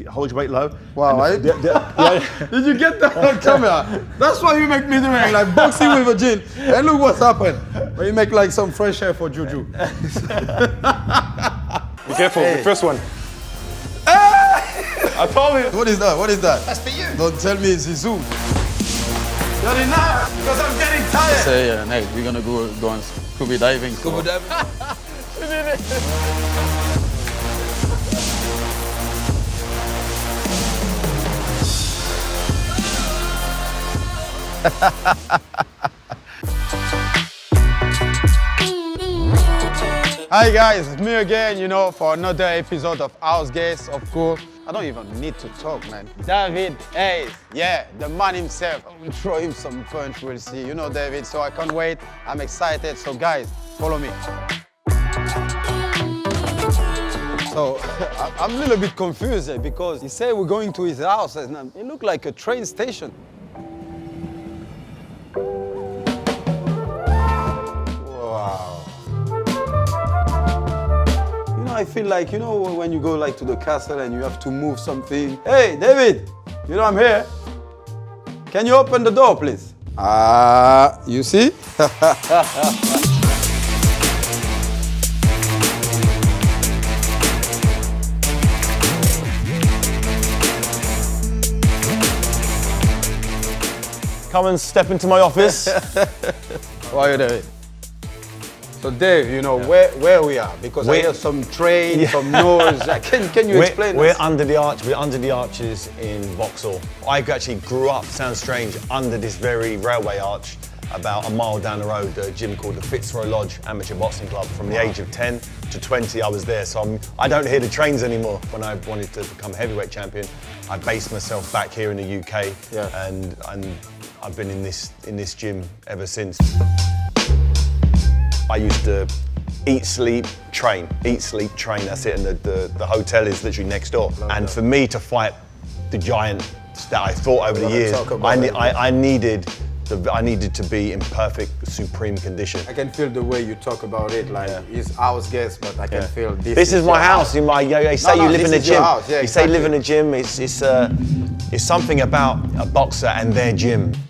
hold your weight low. Wow, and did you get that on camera? That's why you make me doing like boxing with a gin. And look what's happened. When you make like some fresh air for Juju. Be careful, the first one. I told you. What is that? What is that? That's for you. Don't tell me it's Zizou. Not enough, because I'm getting tired. Say, hey, we're gonna go on scuba diving. Scuba diving? Hi guys, it's me again, you know, for another episode of Houseguest, of course. I don't even need to talk, man. David Haye, yeah, the man himself. I will throw him some punch, we'll see. You know David, so I can't wait. I'm excited, so guys, follow me. So, I'm a little bit confused here because he said we're going to his house and it looked like a train station. Wow. I feel like, you know, when you go like to the castle and you have to move something. Hey, David, you know I'm here. Can you open the door, please? You see? Come and step into my office. Why are you David? So Dave, you know where we are, because I hear some train, some noise. Can you explain We're this? under the arch. We're under the arches in Vauxhall. I actually grew up, sounds strange, under this very railway arch, about a mile down the road, a gym called the Fitzroy Lodge Amateur Boxing Club. From the age of 10 to 20, I was there. So I don't hear the trains anymore. When I wanted to become heavyweight champion, I based myself back here in the UK, and I've been in this gym ever since. I used to eat, sleep, train. Eat, sleep, train, that's it. And the hotel is literally next door. And for me to fight the giant that I fought over the years, I needed to be in perfect, supreme condition. I can feel the way you talk about it, like it's house guest, but I can feel this. This is my house. They say you live in a gym. Yeah, you say live in a gym. It's something about a boxer and their gym. Yeah.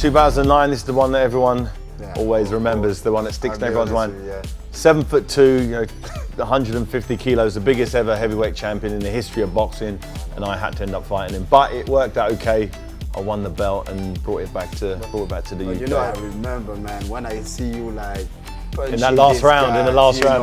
2009, this is the one that everyone always remembers, the one that sticks in everyone's mind. 7'2", you know, 150 kilos, the biggest ever heavyweight champion in the history of boxing, and I had to end up fighting him. But it worked out okay. I won the belt and brought it back to the UK. You know, I remember, man, when I see you like in that last round,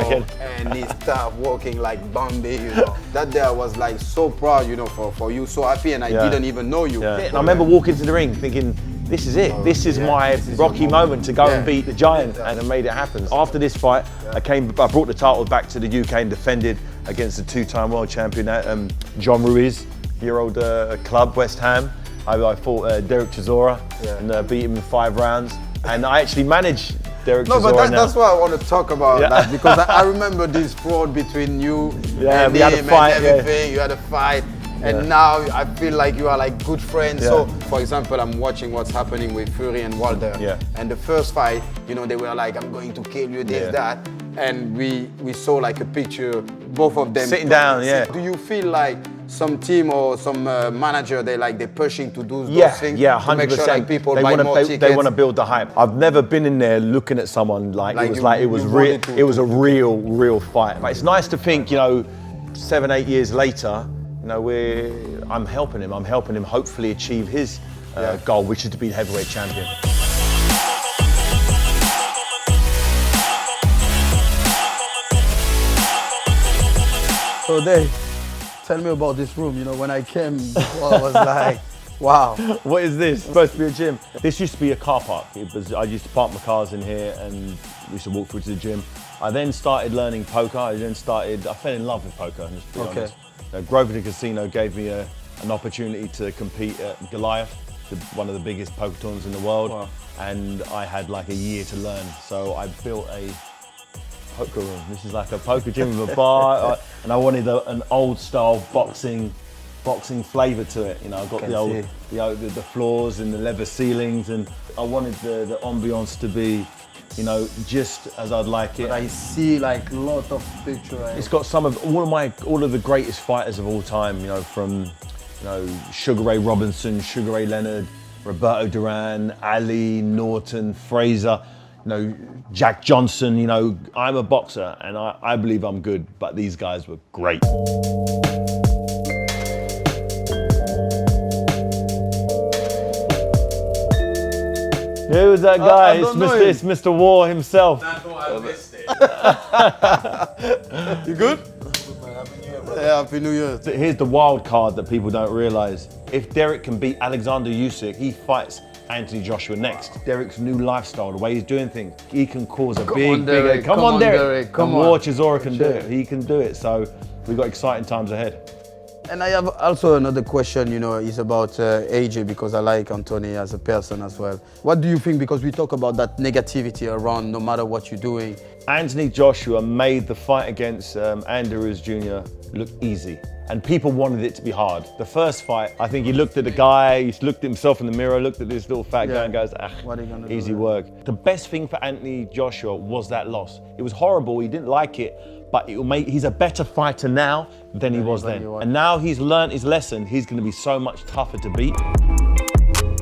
again, and he started walking like Bambi, you know. That day I was like so proud, you know, for you, so happy, and I didn't even know you. And I remember walking to the ring thinking, this is it. This is my Rocky moment to go and beat the giant, and I made it happen. After this fight, I brought the title back to the UK and defended against the two-time world champion, John Ruiz, your old club, West Ham. I fought Derek Chisora and beat him in 5 rounds. And I actually managed Derek Chisora. No, but that's what I want to talk about, that, because I remember this fraud between you and we had a fight, and everything. You had a fight. And now I feel like you are like good friends. So, for example, I'm watching what's happening with Fury and Wilder. And the first fight, you know, they were like, I'm going to kill you, this, that. And we saw like a picture, both of them sitting down. Do you feel like some team or some manager, they're pushing to do those things? 100%. To make sure like people buy more tickets? They want to build the hype. I've never been in there looking at someone like it was a real fight. But it's nice to think, you know, 7-8 years later, you know, I'm helping him hopefully achieve his goal, which is to be heavyweight champion. So Dave, tell me about this room. You know, when I came, I was like, wow. What is this? It's supposed to be a gym. This used to be a car park. I used to park my cars in here and we used to walk through to the gym. I then started learning poker. I fell in love with poker, just to be honest. Grosvenor Casino gave me an opportunity to compete at Goliath, one of the biggest poker tournaments in the world, and I had like a year to learn. So I built a poker room. This is like a poker gym with a bar, and I wanted an old style boxing boxing flavour to it. You know, I've got the floors and the leather ceilings, and I wanted the ambiance to be, you know, just as I'd like it. But I see like a lot of pictures. It's got some of all of the greatest fighters of all time. You know, from Sugar Ray Robinson, Sugar Ray Leonard, Roberto Duran, Ali, Norton, Fraser. You know, Jack Johnson. You know, I'm a boxer and I believe I'm good, but these guys were great. Who was that guy? It's Mr. War himself. That's why I missed it. You good? Yeah, Happy New Year. Here's the wild card that people don't realise. If Derek can beat Alexander Usyk, he fights Anthony Joshua next. Derek's new lifestyle, the way he's doing things, he can cause a big. Come on, Derek. Come on. War Chisora can do it. He can do it. So we've got exciting times ahead. And I have also another question, you know, is about AJ, because I like Anthony as a person as well. What do you think? Because we talk about that negativity around no matter what you're doing. Anthony Joshua made the fight against Andy Ruiz Jr. look easy. And people wanted it to be hard. The first fight, I think he looked at the guy, he looked at himself in the mirror, looked at this little fat guy and goes, what are you gonna easy do? work. The best thing for Anthony Joshua was that loss. It was horrible, he didn't like it, but he's a better fighter now than he was then. And now he's learned his lesson, he's gonna be so much tougher to beat.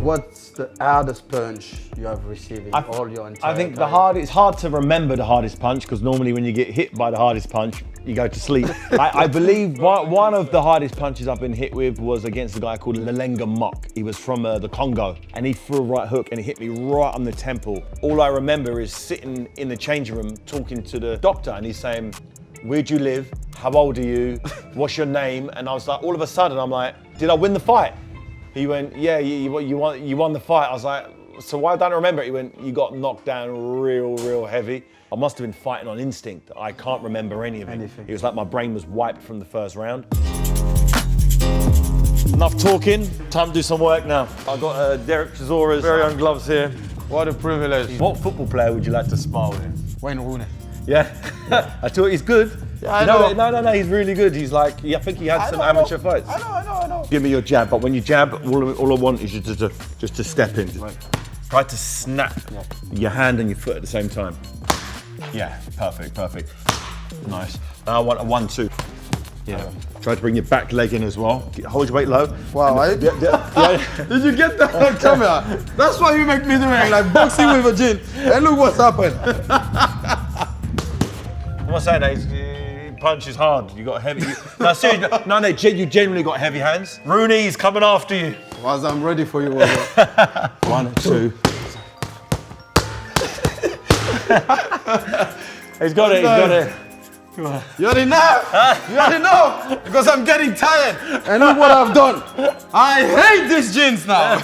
What's the hardest punch you have received in all your entire I think career? it's hard to remember the hardest punch, because normally when you get hit by the hardest punch, you go to sleep. I believe one of the hardest punches I've been hit with was against a guy called Lelenga Mok. He was from the Congo, and he threw a right hook and he hit me right on the temple. All I remember is sitting in the changing room talking to the doctor, and he's saying, "Where do you live? How old are you? What's your name?" And I was like, all of a sudden, I'm like, "Did I win the fight?" He went, "Yeah, you won the fight." I was like, "So why don't I remember it?" He went, "You got knocked down real heavy." I must have been fighting on instinct. I can't remember any of it. It was like my brain was wiped from the first round. Enough talking, time to do some work now. I've got Derek Chisora's very own gloves here. What a privilege. What football player would you like to spar with? Wayne Rooney. Yeah, I thought he's good. Yeah, I know. No, he's really good. He's like, I think he had some amateur fights. I know. Give me your jab, but when you jab, all I want is you just to step in. Try to snap your hand and your foot at the same time. Yeah, perfect. Nice. Now I want a 1-2. Yeah. Try to bring your back leg in as well. Hold your weight low. Wow, Did Did you get that on camera? That's why you make me doing like boxing with a gin. And look what's happened. I'm not saying that. He punches hard. You got heavy. No, seriously. No, you genuinely got heavy hands. Rooney's coming after you. Once I'm ready for you. 1, 2. He's got it. You already know. You already know. Because I'm getting tired. And look what I've done. I hate these jeans now.